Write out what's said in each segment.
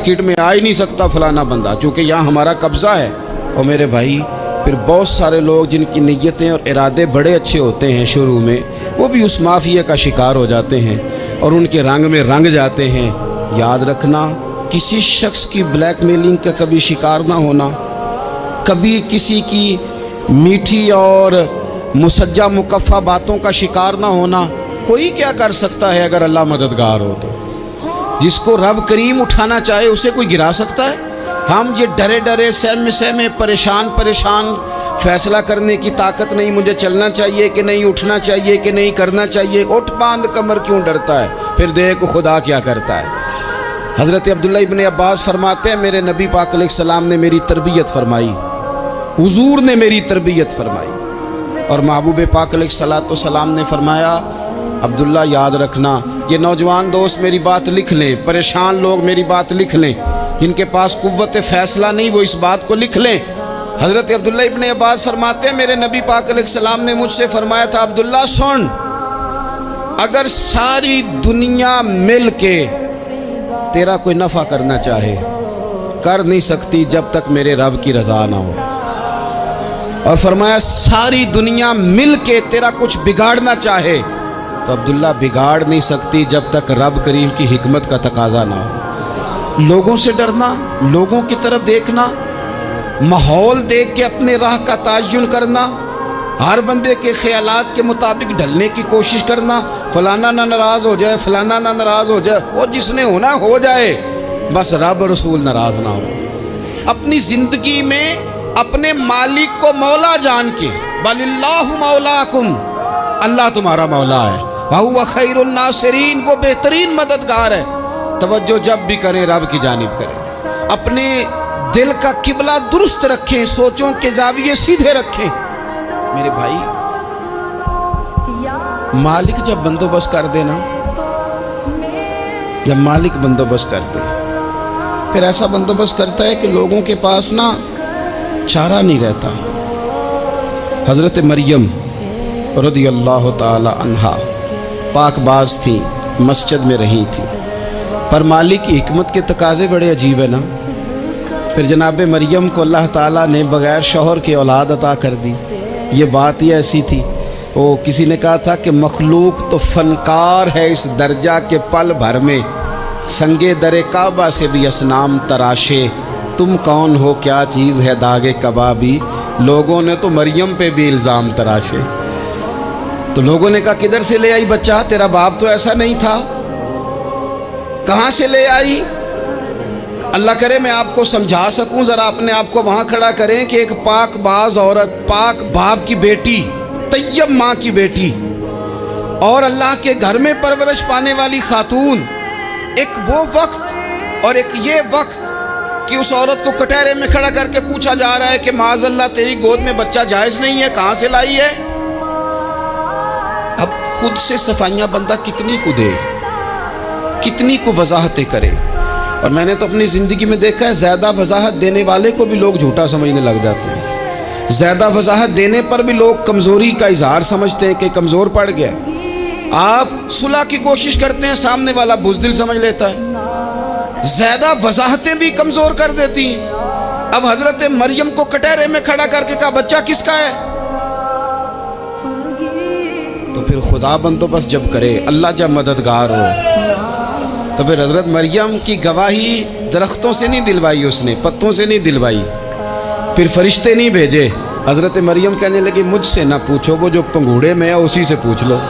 Ticket में आ ही नहीं सकता फलाना बंदा, क्योंकि यहाँ हमारा कब्ज़ा है। और मेरे भाई फिर बहुत सारे लोग जिनकी नीयतें और इरादे बड़े अच्छे होते हैं शुरू में, वो भी उस माफिया का शिकार हो जाते हैं और उनके रंग में रंग जाते हैं। याद रखना, किसी शख्स की ब्लैकमेलिंग का कभी शिकार ना होना, कभी किसी की मीठी और मुसज्जा मुकफ़ा बातों का शिकार ना होना। कोई क्या कर सकता है अगर अल्लाह मददगार हो तो? जिसको रब करीम उठाना चाहे उसे कोई गिरा सकता है? हम ये डरे डरे सहमे परेशान फैसला करने की ताकत नहीं, मुझे चलना चाहिए कि नहीं, उठना चाहिए कि नहीं, करना चाहिए, उठ बांध कमर क्यों डरता है? फिर देखो खुदा क्या करता है। हज़रत अब्दुल्ला इब्न अब्बास फरमाते हैं, मेरे नबी पाक अलैहिस्सलाम ने मेरी तरबियत फरमाई, हुजूर ने मेरी तरबियत फरमाई। और महबूब पाक अलैहिस्सलाम ने फरमाया, अब्दुल्ला याद रखना, ये नौजवान दोस्त मेरी बात लिख लें, परेशान लोग मेरी बात लिख लें, जिनके पास कुव्वत फैसला नहीं वो इस बात को लिख लें। हज़रत अब्दुल्ला इब्न अब्बास फरमाते हैं, मेरे नबी पाक अलैहिस्सलाम ने मुझसे फरमाया था, अब्दुल्ला सुन, अगर सारी दुनिया मिल के तेरा कोई नफ़ा करना चाहे, कर नहीं सकती जब तक मेरे रब की रज़ा ना हो। और फरमाया सारी दुनिया मिल के तेरा कुछ बिगाड़ना चाहे तो अब्दुल्ला बिगाड़ नहीं सकती जब तक रब करीम की हिकमत का तकाजा ना हो। लोगों से डरना, लोगों की तरफ देखना, माहौल देख के अपने राह का तयन करना, हर बंदे के ख्यालात के मुताबिक ढलने की कोशिश करना, फलाना ना नाराज़ हो जाए, फलाना ना नाराज़ हो जाए, वो जिसने होना हो जाए, बस रब रसूल नाराज़ ना हो। अपनी ज़िंदगी में अपने मालिक को मौला जान के, बलिल्लाहु मौलाकुम, अल्लाह तुम्हारा मौला है, वहुवा खैरुन नासिरीन, वो बेहतरीन मददगार है। तवज्जो जब भी करें रब की जानिब करें, अपने दिल का किबला दुरुस्त रखें, सोचों के जाविये सीधे रखें। मेरे भाई, मालिक जब बंदोबस्त कर देना, जब मालिक बंदोबस्त कर दे, फिर ऐसा बंदोबस्त करता है कि लोगों के पास ना चारा नहीं रहता। हज़रत मरियम रज़ियल्लाहु ताला अन्हा पाकबाज थी, मस्जिद में रही थी, पर मालिक की हिकमत के तकाज़े बड़े अजीब है ना। फिर जनाब मरियम को अल्लाह ताला ने बग़ैर शौहर के औलाद अता कर दी। ये बात ही ऐसी थी, वो किसी ने कहा था कि मखलूक तो फ़नकार है इस दर्जा के पल भर में, संगे दरे काबा से भी असनाम तराशे, तुम कौन हो क्या चीज़ है दागे कबाबी। लोगों ने तो मरियम पे भी इल्ज़ाम तराशे। तो लोगों ने कहा किधर से ले आई बच्चा, तेरा बाप तो ऐसा नहीं था, कहाँ से ले आई? अल्लाह करे मैं आपको समझा सकूं, ज़रा अपने आप को वहाँ खड़ा करें कि एक पाक बाज औरत, पाक बाप की बेटी, तैयब माँ की बेटी और अल्लाह के घर में परवरिश पाने वाली खातून, एक वो वक्त और एक ये वक्त कि उस औरत को कटहरे में खड़ा करके पूछा जा रहा है कि माज़अल्लाह तेरी गोद में बच्चा जायज़ नहीं है, कहाँ से लाई है? अब खुद से सफाइयाँ बंदा कितनी को दे, कितनी को वजाहतें करे। और मैंने तो अपनी ज़िंदगी में देखा है, ज़्यादा वजाहत देने वाले को भी लोग झूठा समझने लग जाते हैं। ज़्यादा वजाहत देने पर भी लोग कमज़ोरी का इजहार समझते हैं कि कमज़ोर पड़ गया। आप सुलह की कोशिश करते हैं, सामने वाला बुज़दिल समझ लेता है। ज़्यादा वजाहतें भी कमज़ोर कर देती हैं। अब हज़रत मरियम को कटहरे में खड़ा करके कहा बच्चा किसका है? तो फिर खुदा बंदोबस्त जब करे, अल्लाह जब मददगार हो, तो फिर हज़रत मरियम की गवाही दरख्तों से नहीं दिलवाई, उसने पत्तों से नहीं दिलवाई, फिर फरिश्ते नहीं भेजे। हज़रत मरियम कहने लगी मुझसे ना पूछो, वो जो पंगूड़े में है उसी से पूछ लो,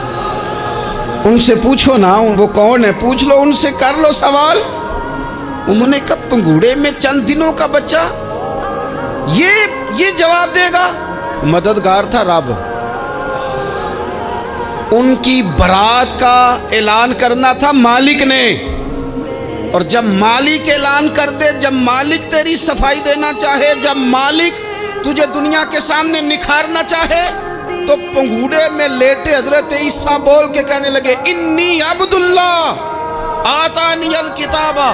उनसे पूछो ना, वो कौन है पूछ लो, उनसे कर लो सवाल। उन्होंने कहा पंगूड़े में चंद दिनों का बच्चा, ये जवाब देगा? मददगार था रब। उनकी बरात का ऐलान करना था मालिक ने, और जब मालिक ऐलान कर दे, जब मालिक तेरी सफाई देना चाहे, जब मालिक तुझे दुनिया के सामने निखारना चाहे, तो पंगूड़े में लेटे हजरत ईसा बोल के कहने लगे इन्नी अब्दुल्ला आतानियल किताबा,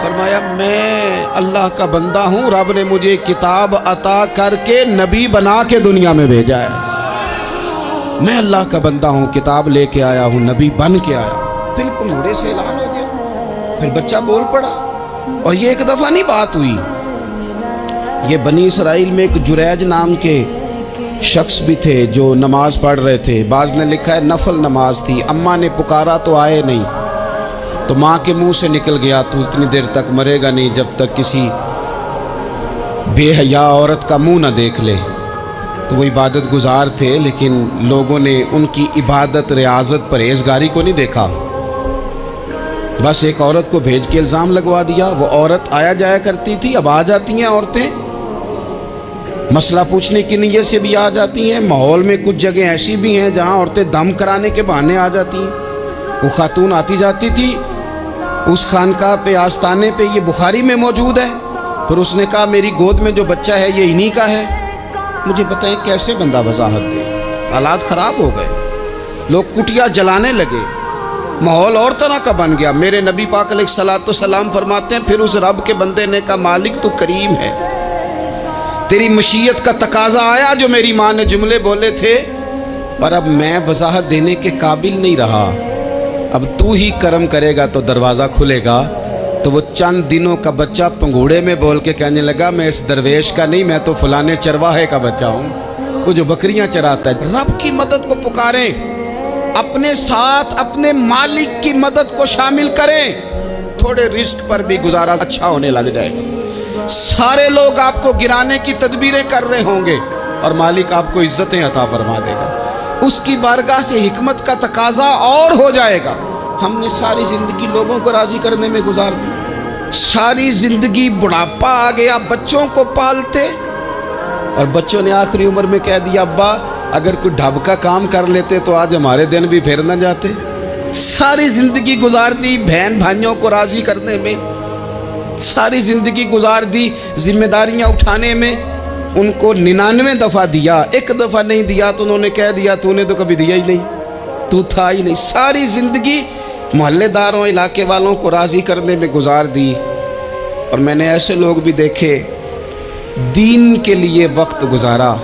फरमाया मैं अल्लाह का बंदा हूँ, रब ने मुझे किताब अता करके नबी बना के दुनिया में भेजा है। मैं अल्लाह का बंदा हूँ, किताब लेके आया हूँ, नबी बन के आया। फिर पंगूड़े से ऐलान हो गया, फिर बच्चा बोल पड़ा। اور یہ ایک دفعہ نہیں بات ہوئی، یہ بنی اسرائیل میں ایک جریج نام کے شخص بھی تھے جو نماز پڑھ رہے تھے، بعض نے لکھا ہے نفل نماز تھی، اماں نے پکارا تو آئے نہیں، تو ماں کے منہ سے نکل گیا تو اتنی دیر تک مرے گا نہیں جب تک کسی بے حیا عورت کا منہ نہ دیکھ لے۔ تو وہ عبادت گزار تھے، لیکن لوگوں نے ان کی عبادت، ریاضت، پرہیزگاری کو نہیں دیکھا، بس ایک عورت کو بھیج کے الزام لگوا دیا۔ وہ عورت آیا جایا کرتی تھی، اب آ جاتی ہیں عورتیں، مسئلہ پوچھنے کی نیت سے بھی آ جاتی ہیں۔ ماحول میں کچھ جگہ ایسی بھی ہیں جہاں عورتیں دم کرانے کے بہانے آ جاتی ہیں۔ وہ خاتون آتی جاتی تھی، اس خانقاہ پہ، آستانے پہ، یہ بخاری میں موجود ہے، پھر اس نے کہا میری گود میں جو بچہ ہے یہ انہی کا ہے۔ مجھے بتائیں کیسے بندہ وضاحت دے؟ حالات خراب ہو گئے، لوگ کٹیا جلانے لگے، ماحول اور طرح کا بن گیا۔ میرے نبی پاک علیہ الصلوۃ والسلام فرماتے ہیں پھر اس رب کے بندے نے کہا مالک تو کریم ہے، تیری مشیت کا تقاضا آیا جو میری ماں نے جملے بولے تھے، پر اب میں وضاحت دینے کے قابل نہیں رہا، اب تو ہی کرم کرے گا تو دروازہ کھلے گا۔ تو وہ چند دنوں کا بچہ پنگوڑے میں بول کے کہنے لگا میں اس درویش کا نہیں، میں تو فلانے چرواہے کا بچہ ہوں، وہ جو بکریاں چراتا ہے۔ رب کی مدد کو پکاریں، اپنے ساتھ اپنے مالک کی مدد کو شامل کریں، تھوڑے رزق پر بھی گزارا اچھا ہونے لگ جائے گا۔ سارے لوگ آپ کو گرانے کی تدبیریں کر رہے ہوں گے اور مالک آپ کو عزتیں عطا فرما دے گا، اس کی بارگاہ سے حکمت کا تقاضا اور ہو جائے گا۔ ہم نے ساری زندگی لوگوں کو راضی کرنے میں گزار دی، ساری زندگی بڑھاپا آ گیا بچوں کو پالتے، اور بچوں نے آخری عمر میں کہہ دیا ابا اگر کوئی ڈھب کا کام کر لیتے تو آج ہمارے دن بھی پھر نہ جاتے۔ ساری زندگی گزار دی بہن بھائیوں کو راضی کرنے میں، ساری زندگی گزار دی ذمہ داریاں اٹھانے میں، ان کو 99 دفعہ دیا، ایک دفعہ نہیں دیا تو انہوں نے کہہ دیا تو نے تو کبھی دیا ہی نہیں، تو تھا ہی نہیں۔ ساری زندگی محلے داروں، علاقے والوں کو راضی کرنے میں گزار دی۔ اور میں نے ایسے لوگ بھی دیکھے دین کے لیے وقت گزارا،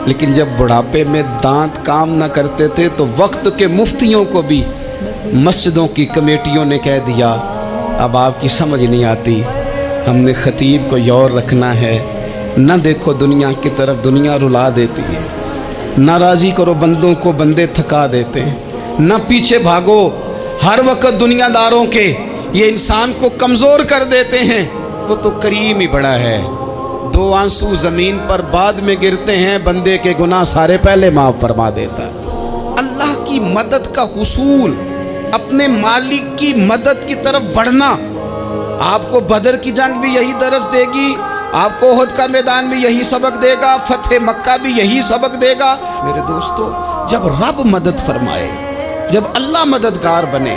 لیکن جب بڑھاپے میں دانت کام نہ کرتے تھے تو وقت کے مفتیوں کو بھی مسجدوں کی کمیٹیوں نے کہہ دیا اب آپ کی سمجھ نہیں آتی، ہم نے خطیب کو یور رکھنا ہے، نہ دیکھو دنیا کی طرف، دنیا رلا دیتی ہے، نہ راضی کرو بندوں کو، بندے تھکا دیتے ہیں، نہ پیچھے بھاگو ہر وقت دنیا داروں کے، یہ انسان کو کمزور کر دیتے ہیں۔ وہ تو کریم ہی بڑا ہے، 2 آنسو زمین پر بعد میں گرتے ہیں، بندے کے گناہ سارے پہلے معاف فرما دیتا ہے۔ اللہ کی مدد کا حصول، اپنے مالک کی مدد کی طرف بڑھنا، آپ کو بدر کی جنگ بھی یہی درس دے گی، آپ کو احد کا میدان بھی یہی سبق دے گا، فتح مکہ بھی یہی سبق دے گا۔ میرے دوستو جب رب مدد فرمائے، جب اللہ مددگار بنے،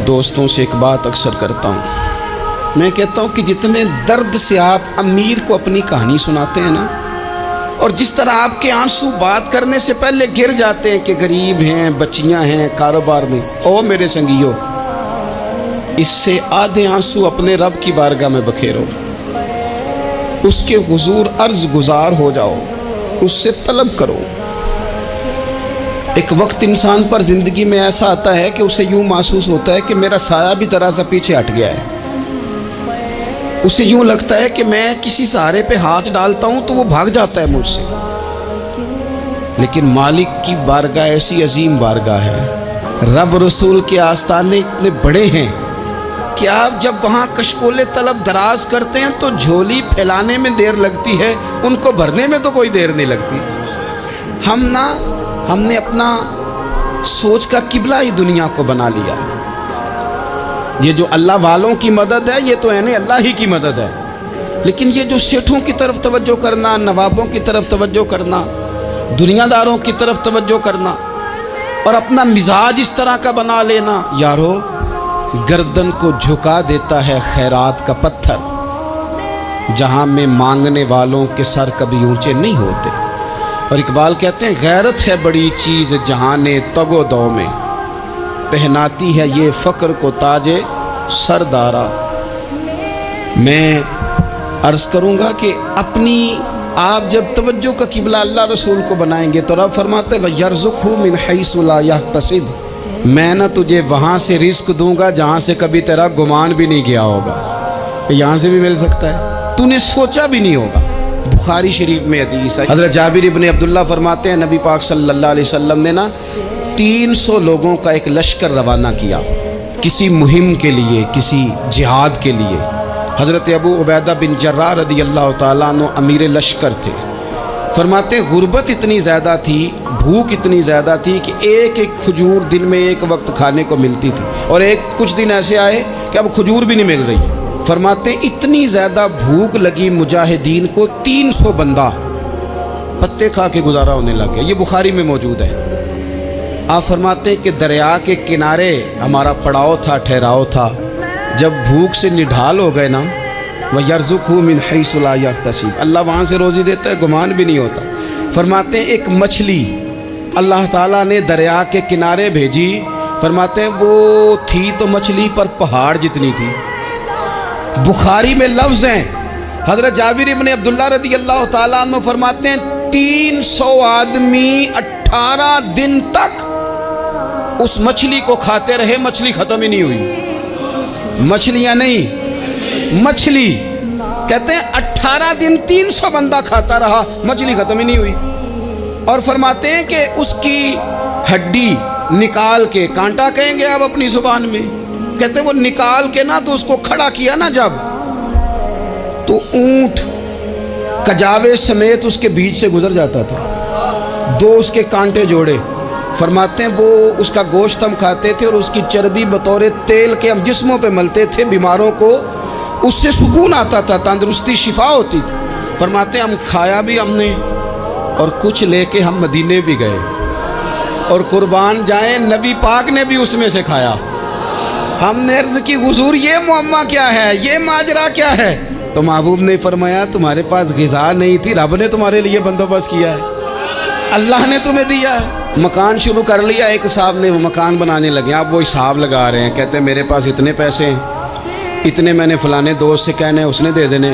دوستوں سے ایک بات اکثر کرتا ہوں، میں کہتا ہوں کہ جتنے درد سے آپ امیر کو اپنی کہانی سناتے ہیں نا، اور جس طرح آپ کے آنسو بات کرنے سے پہلے گر جاتے ہیں کہ غریب ہیں، بچیاں ہیں، کاروبار نہیں، او میرے سنگیو، اس سے آدھے آنسو اپنے رب کی بارگاہ میں بکھیرو، اس کے حضور عرض گزار ہو جاؤ، اس سے طلب کرو۔ ایک وقت انسان پر زندگی میں ایسا آتا ہے کہ اسے یوں محسوس ہوتا ہے کہ میرا سایہ بھی ذرا سا پیچھے ہٹ گیا ہے، اسے یوں لگتا ہے کہ میں کسی سہارے پہ ہاتھ ڈالتا ہوں تو وہ بھاگ جاتا ہے مجھ سے، لیکن مالک کی بارگاہ ایسی عظیم بارگاہ ہے، رب رسول کے آستانے اتنے بڑے ہیں کہ آپ جب وہاں کشکول طلب دراز کرتے ہیں تو جھولی پھیلانے میں دیر لگتی ہے، ان کو بھرنے میں تو کوئی دیر نہیں لگتی۔ ہم نے اپنا سوچ کا قبلہ ہی دنیا کو بنا لیا۔ یہ جو اللہ والوں کی مدد ہے یہ تو یعنی اللہ ہی کی مدد ہے، لیکن یہ جو سیٹھوں کی طرف توجہ کرنا، نوابوں کی طرف توجہ کرنا، دنیا داروں کی طرف توجہ کرنا اور اپنا مزاج اس طرح کا بنا لینا، یارو گردن کو جھکا دیتا ہے خیرات کا پتھر، جہاں میں مانگنے والوں کے سر کبھی اونچے نہیں ہوتے۔ اور اقبال کہتے ہیں غیرت ہے بڑی چیز جہان تگ و دو میں، پہناتی ہے یہ فقر کو تاج سردارا۔ میں عرض کروں گا کہ اپنی آپ جب توجہ کا قبلہ اللہ رسول کو بنائیں گے تو رب فرماتے ہیں وَيَرْزُقْهُ مِنْ حَيْثُ لَا يَحْتَسِبُ، میں نہ تجھے وہاں سے رزق دوں گا جہاں سے کبھی تیرا گمان بھی نہیں گیا ہوگا۔ यहाँ से भी मिल सकता है, तूने सोचा भी नहीं होगा। बुखारी शरीफ में हदीस है, हज़रत जाबिर इब्न अब्दुल्ला फरमाते हैं नबी पाक सल्लल्लाहु अलैहि वसल्लम ने ना 300 लोगों का एक लश्कर रवाना किया किसी मुहिम के लिए, किसी जिहाद के लिए। हज़रत अबू उबैदा बिन जर्राह रदी अल्लाह ताला अन्हु अमीर लश्कर थे। फरमाते गुर्बत इतनी ज़्यादा थी, भूख इतनी ज़्यादा थी कि एक एक खजूर दिन में एक वक्त खाने को मिलती थी, और कुछ दिन ऐसे आए कि अब खजूर भी नहीं मिल रही। फरमाते इतनी ज़्यादा भूख लगी मुजाहिदीन को, 300 बंदा पत्ते खा के गुजारा होने लग गया। ये बुखारी में मौजूद है। आप फरमाते हैं कि दरिया के किनारे हमारा पड़ाव था, ठहराव था। जब भूख से निढाल हो गए ना, वह यर्ज़ुक़हु मिन हैसु ला यहतसिब, अल्लाह वहाँ से रोज़ी देता है, गुमान भी नहीं होता। फरमाते हैं एक मछली अल्लाह ताला ने दरिया के किनारे भेजी। फरमाते हैं वो थी तो मछली पर पहाड़ जितनी थी। बुखारी में लफ्ज़ हैं, हज़रत जाबिर इब्न अब्दुल्ला रदी अल्लाह ताला अन्हु फरमाते हैं 300 आदमी 18 दिन तक उस मछली को खाते रहे, मछली ख़त्म ही नहीं हुई। मछलियाँ नहीं, मछली। कहते हैं 18 दिन 300 बंदा खाता रहा, मछली ख़त्म ही नहीं हुई। और फरमाते हैं कि उसकी हड्डी निकाल के, कांटा कहेंगे आप अपनी ज़ुबान में, कहते हैं वो निकाल के ना तो उसको खड़ा किया ना जब, तो ऊंट कजावे समेत उसके बीच से गुजर जाता था। 2 उसके कांटे जोड़े। फरमाते हैं वो उसका गोश्त हम खाते थे और उसकी चर्बी बतौर तेल के हम जिस्मों पे मलते थे, बीमारों को उससे सुकून आता था, तंदुरुस्ती शिफा होती थी। फरमाते हैं हम खाया भी हमने, और कुछ लेके हम मदीने भी गए, और कुर्बान जाए नबी पाक ने भी उसमें से खाया। हमने अर्ज़ की हुजूर ये मुअम्मा क्या है, ये माजरा क्या है? तो महबूब ने फरमाया तुम्हारे पास ग़िज़ा नहीं थी, रब ने तुम्हारे लिए बंदोबस्त किया है, अल्लाह ने तुम्हें दिया है। मकान शुरू कर लिया, एक साहब ने वो मकान बनाने लगे, आप वो हिसाब लगा रहे हैं, कहते हैं मेरे पास इतने पैसे हैं, इतने मैंने फ़लाने दोस्त से कहना है उसने दे देने,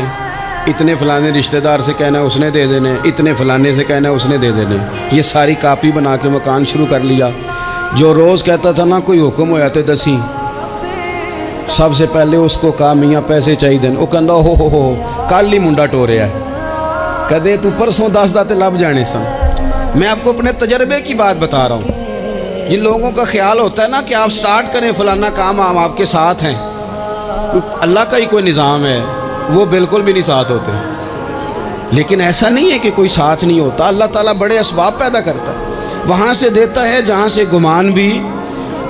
इतने फ़लाने रिश्तेदार से कहना है उसने दे देने, इतने फ़लाने से कहना है उसने दे देने। ये सारी कापी बना के मकान शुरू कर लिया। जो रोज़ कहता था ना कोई हुक्म हो जाते दसी, सबसे पहले उसको कहा मियाँ पैसे चाहिए। वो कहता हो कल ही मुंडा टोरिया है, कहते तू परसों 10 दाते लब जाने सन। मैं आपको अपने तजर्बे की बात बता रहा हूँ। जिन लोगों का ख्याल होता है ना कि आप स्टार्ट करें फ़लाना काम, हम आपके साथ हैं, अल्लाह का ही कोई निज़ाम है, वो बिल्कुल भी नहीं साथ होते। लेकिन ऐसा नहीं है कि कोई साथ नहीं होता, अल्लाह ताला बड़े असबाब पैदा करता है, वहाँ से देता है जहाँ से गुमान भी।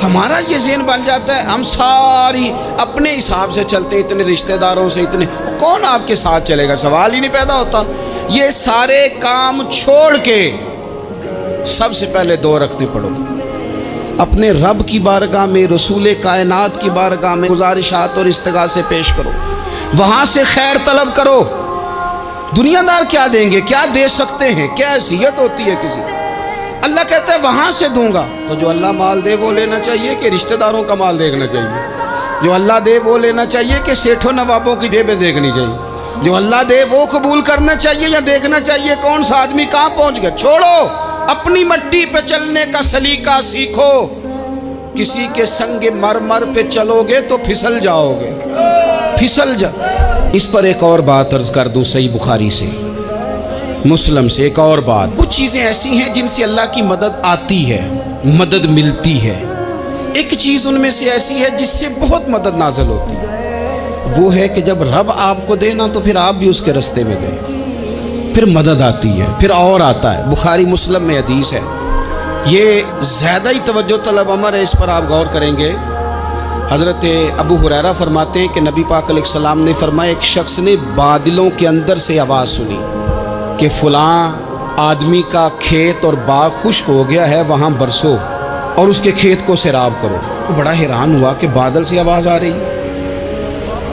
हमारा ये ज़हन बन जाता है, हम सारी अपने हिसाब से चलते, इतने रिश्तेदारों से, इतने कौन आपके साथ चलेगा, सवाल ही नहीं पैदा होता। ये सारे काम छोड़ के सबसे पहले 2 रखते पड़ो, अपने रब की बारगाह में, रसूल कायनात की बारगाह में गुजारिशात और इस्तिगासे पेश करो, वहाँ से खैर तलब करो। दुनियादार क्या देंगे, क्या दे सकते हैं, क्या हैसियत होती है किसी। अल्लाह कहता है वहाँ से दूंगा। तो जो अल्लाह माल दे वो लेना चाहिए कि रिश्तेदारों का माल देखना चाहिए? जो अल्लाह दे वो लेना चाहिए कि सेठों नवाबों की जेबें देखनी चाहिए? जो अल्लाह दे वो कबूल करना चाहिए या देखना चाहिए कौन सा आदमी कहाँ पहुँच गया? छोड़ो, अपनी मट्टी पे चलने का सलीका सीखो। किसी के संग मरमर पे चलोगे तो फिसल जाओगे, फिसल जा। इस पर एक और बात अर्ज कर दूं, सही बुखारी से, मुस्लिम से एक और बात। कुछ चीज़ें ऐसी हैं जिनसे अल्लाह की मदद आती है, मदद मिलती है। एक चीज़ उनमें से ऐसी है जिससे बहुत मदद नाज़िल होती है, वो है कि जब रब आपको देना तो फिर आप भी उसके रास्ते में दें, फिर मदद आती है, फिर और आता है। बुखारी मुस्लिम में हदीस है, ये ज़्यादा ही तवज्जो तलब अमर है, इस पर आप गौर करेंगे। हज़रत अबू हुरैरा फरमाते हैं कि नबी पाक अलैहिस्सलाम ने फरमाया एक शख्स ने बादलों के अंदर से आवाज़ सुनी कि फ़लाँ आदमी का खेत और बाग खुश्क हो गया है, वहाँ बरसो और उसके खेत को सैराब करो। तो बड़ा हैरान हुआ कि बादल से आवाज़ आ रही।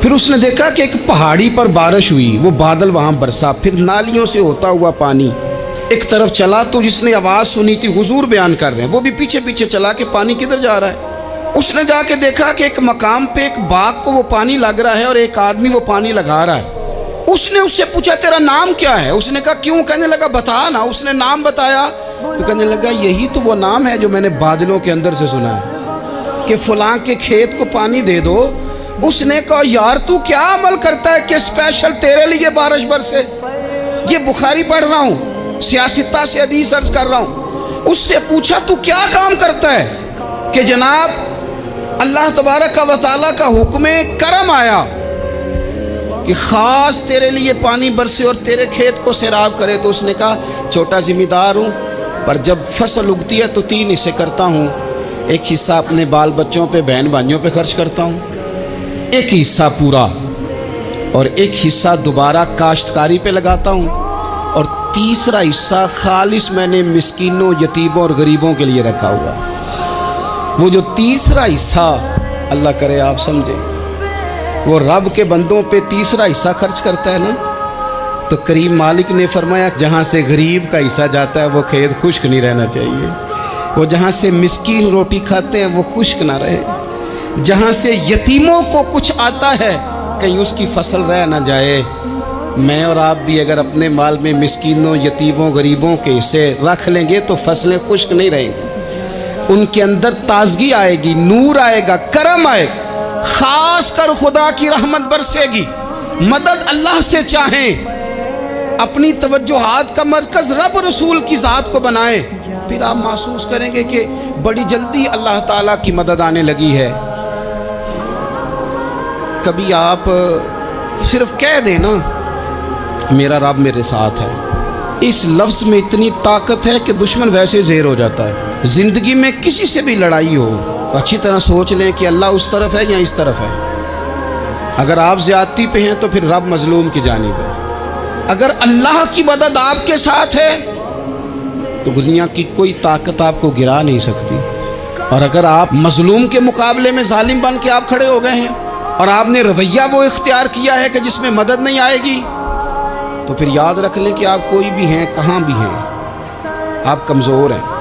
फिर उसने देखा कि एक पहाड़ी पर बारिश हुई, वो बादल वहाँ बरसा, फिर नालियों से होता हुआ पानी एक तरफ चला। तो जिसने आवाज़ सुनी थी, हुजूर बयान कर रहे हैं, वो भी पीछे पीछे चला कि पानी किधर जा रहा है। उसने जाके देखा कि एक मकाम पे एक बाग को वो पानी लग रहा है और एक आदमी वो पानी लगा रहा है। उसने उससे पूछा तेरा नाम क्या है? उसने कहा क्यों? कहने लगा बता ना। उसने नाम बताया तो कहने लगा यही तो वो नाम है जो मैंने बादलों के अंदर से सुना है कि फलां के खेत को पानी दे दो उसने कहा यार तू क्या अमल करता है कि स्पेशल तेरे लिए बारिश बरसे। ये बुखारी पढ़ रहा हूँ, सियासता से हदीस अर्ज कर रहा हूँ। उससे पूछा तू क्या काम करता है कि जनाब अल्लाह तबारक व तआला का हुक्म करम आया कि ख़ास तेरे लिए पानी बरसे और तेरे खेत को सैराब करे। तो उसने कहा छोटा ज़िम्मेदार हूँ, पर जब फसल उगती है तो 3 हिस्से करता हूँ। एक हिस्सा अपने बाल बच्चों पे, बहन भाइयों पे खर्च करता हूँ, एक हिस्सा पूरा, और एक हिस्सा दोबारा काश्तकारी पे लगाता हूँ, और तीसरा हिस्सा खालिस मैंने मिस्कीनों, यतीमों और गरीबों के लिए रखा हुआ। वो जो तीसरा हिस्सा, अल्लाह करे आप समझे, वो रब के बंदों पे तीसरा हिस्सा खर्च करता है ना, तो करीम मालिक ने फरमाया जहाँ से गरीब का हिस्सा जाता है वो खेत खुश्क नहीं रहना चाहिए। वो जहाँ से मिस्कीन रोटी खाते हैं वो खुश्क ना रहे। जहाँ से यतीमों को कुछ आता है कहीं उसकी फसल रह ना जाए। मैं और आप भी अगर अपने माल में मिस्कीनों, यतीमों, गरीबों के हिस्से रख लेंगे तो फसलें खुश्क नहीं रहेंगी। उनके अंदर ताजगी आएगी, नूर आएगा, करम आएगा, खास कर खुदा की रहमत बरसेगी। मदद अल्लाह से चाहें, अपनी तवज्जुहात का मरकज़ रब रसूल की ज़ात को बनाएं, फिर आप महसूस करेंगे कि बड़ी जल्दी अल्लाह ताला की मदद आने लगी है। कभी आप सिर्फ कह दें ना मेरा रब मेरे साथ है, इस लफ्ज़ में इतनी ताकत है कि दुश्मन वैसे ज़ेर हो जाता है। ज़िंदगी में किसी से भी लड़ाई हो तो अच्छी तरह सोच लें कि अल्लाह उस तरफ है या इस तरफ है। अगर आप ज़्यादती पे हैं तो फिर रब मज़लूम की जानिब है। अगर अल्लाह की मदद आपके साथ है तो दुनिया की कोई ताकत आपको गिरा नहीं सकती। और अगर आप मज़लूम के मुकाबले में जालिम बन के आप खड़े हो गए हैं और आपने रवैया वो इख्तियार किया है कि जिसमें मदद नहीं आएगी, तो फिर याद रख लें कि आप कोई भी हैं, कहाँ भी हैं, आप कमज़ोर हैं।